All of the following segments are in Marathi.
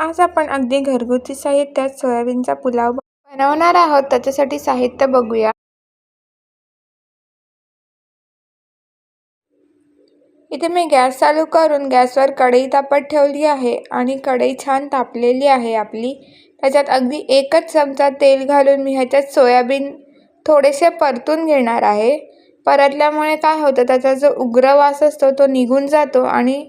आज आपण अगदी घरगुती साहित्यात सोयाबीनचा पुलाव बनवणार आहोत। त्याच्यासाठी साहित्य बघूया। इथे मी गॅस चालू करून गॅसवर कढई तापत ठेवली आहे आणि कढई छान तापलेली आहे आपली। त्याच्यात अगदी 1 चमचा तेल घालून मी ह्याच्यात सोयाबीन थोडेसे परतून घेणार आहे। परतल्यामुळे काय होतं, त्याचा जो उग्र वास असतो तो निघून जातो आणि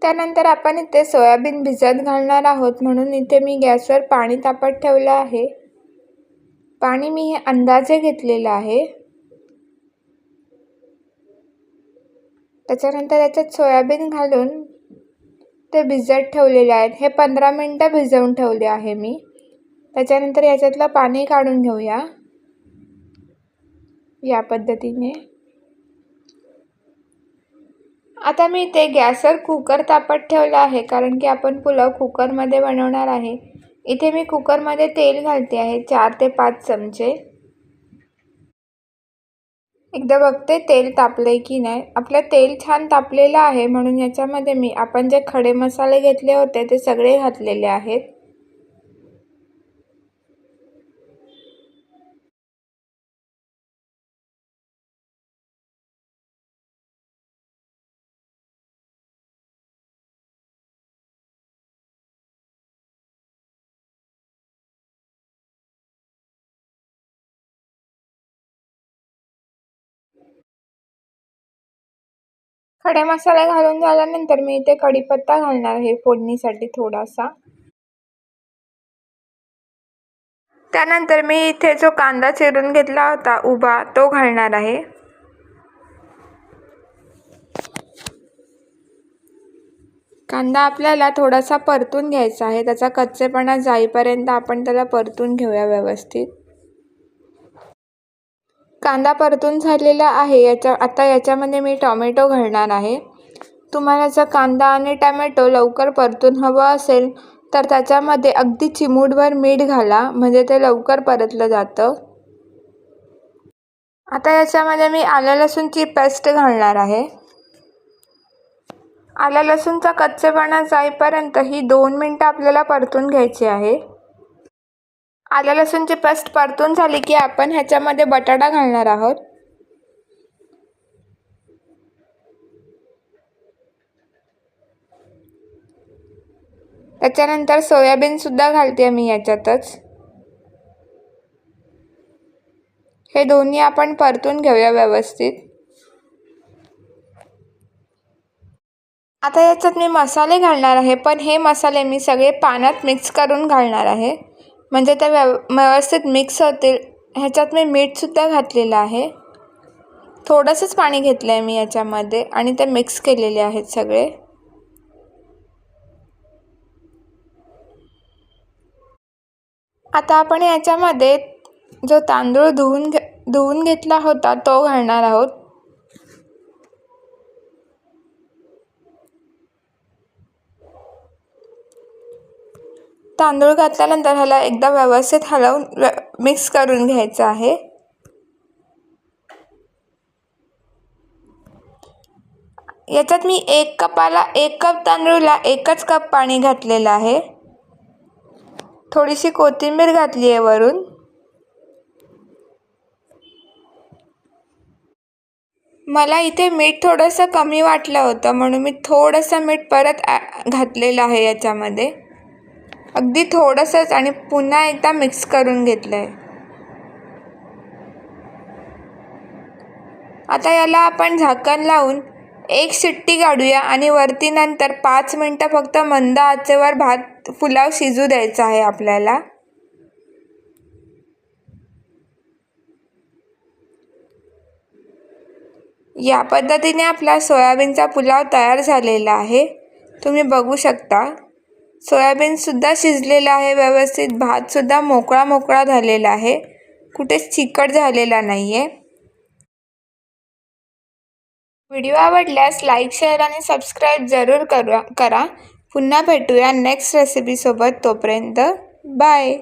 त्यानंतर आपण इथे सोयाबीन भिजत घालणार आहोत, म्हणून इथे मी गॅसवर पाणी तापत ठेवलं आहे। पाणी मी हे अंदाजे घेतलेलं आहे। त्याच्यानंतर याच्यात सोयाबीन घालून ते भिजत ठेवलेले आहेत। हे 15 मिनिटं भिजवून ठेवले आहे मी। त्याच्यानंतर याच्यातलं पाणी काढून घेऊया या पद्धतीने। आता मी इथे गॅसवर कुकर तापत ठेवला आहे, कारण की आपण पुलाव कुकरमध्ये बनवणार आहे। इथे मी कुकरमध्ये तेल घालते आहे 4 ते 5 चमचे। एकदा बघते तेल तापले की नाही। आपलं तेल छान तापलेलं आहे, म्हणून याच्यामध्ये मी आपण जे खडे मसाले घेतले होते ते सगळे घातलेले आहेत। खडे मसाले घालून झाल्यानंतर मी इथे कढीपत्ता घालणार आहे फोडणीसाठी थोडासा। त्यानंतर मी इथे जो कांदा चिरून घेतला होता उभा तो घालणार आहे। कांदा आपल्याला थोडासा परतून घ्यायचा आहे, त्याचा कच्चेपणा जाईपर्यंत आपण त्याला परतून घेऊया व्यवस्थित। कांदा परतून झालेला आहे। आता याच्यामध्ये मी टोमॅटो घालणार आहे। तुम्हाला जर कांदा आणि टोमॅटो लवकर परतून हवं असेल तर त्याच्यामध्ये अगदी चिमूटभर मीठ घाला, म्हणजे ते लवकर परतलं जातं। आता याच्यामध्ये मी आलं लसूणची पेस्ट घालणार आहे। आलं लसूणचा कच्चेपणा जाईपर्यंत ही 2 मिनिटं आपल्याला परतून घ्यायची आहे। आलं लसूणची पेस्ट परतून झाली की आपण ह्याच्यामध्ये बटाटा घालणार आहोत। त्याच्यानंतर सोयाबीन सुद्धा घालते मी याच्यातच। हे दोन्ही आपण परतून घेऊया व्यवस्थित। आता याच्यात मी मसाले घालणार आहे, पण हे मसाले मी सगळे पाण्यात मिक्स करून घालणार आहे, म्हणजे ते व्यवस्थित मिक्स होतील। ह्याच्यात मी मीठ सुद्धा घातलेलं आहे। थोडंसंच पाणी घेतलं आहे मी याच्यामध्ये आणि ते मिक्स केलेले आहेत सगळे। आता आपण याच्यामध्ये जो तांदूळ धुवून घेतला होता तो घालणार आहोत। तांदूळ घातल्यानंतर ह्याला एकदा व्यवस्थित हलवून मिक्स करून घ्यायचं आहे। याच्यात मी 1 कपाला 1 कप तांदूळला 1च कप पाणी घातलेलं आहे। थोडीशी कोथिंबीर घातली आहे वरून। मला इथे मीठ थोडंसं कमी वाटलं होतं, म्हणून मी थोडंसं मीठ परत घातलेलं आहे याच्यामध्ये, अगदी थोडंसंच, आणि पुन्हा एकदा मिक्स करून घेतलं आहे। आता याला आपण झाकण लावून 1 शिट्टी काढूया आणि वरती नंतर 5 मिनिटं फक्त मंद आचेवर पुलाव शिजू द्यायचा आहे आपल्याला। या पद्धतीने आपला सोयाबीनचा पुलाव तयार झालेला आहे। तुम्ही बघू शकता सोयाबीन सुद्धा शिजलेला आहे व्यवस्थित, भात सुद्धा मोकळा मोकळा झालेला आहे, कुठेच चिकट झालेला नाहीये। व्हिडिओ आवडल्यास लाईक, शेअर आणि सबस्क्राईब जरूर करा। पुन्हा भेटूया नेक्स्ट रेसिपी सोबत। तोपर्यंत बाय।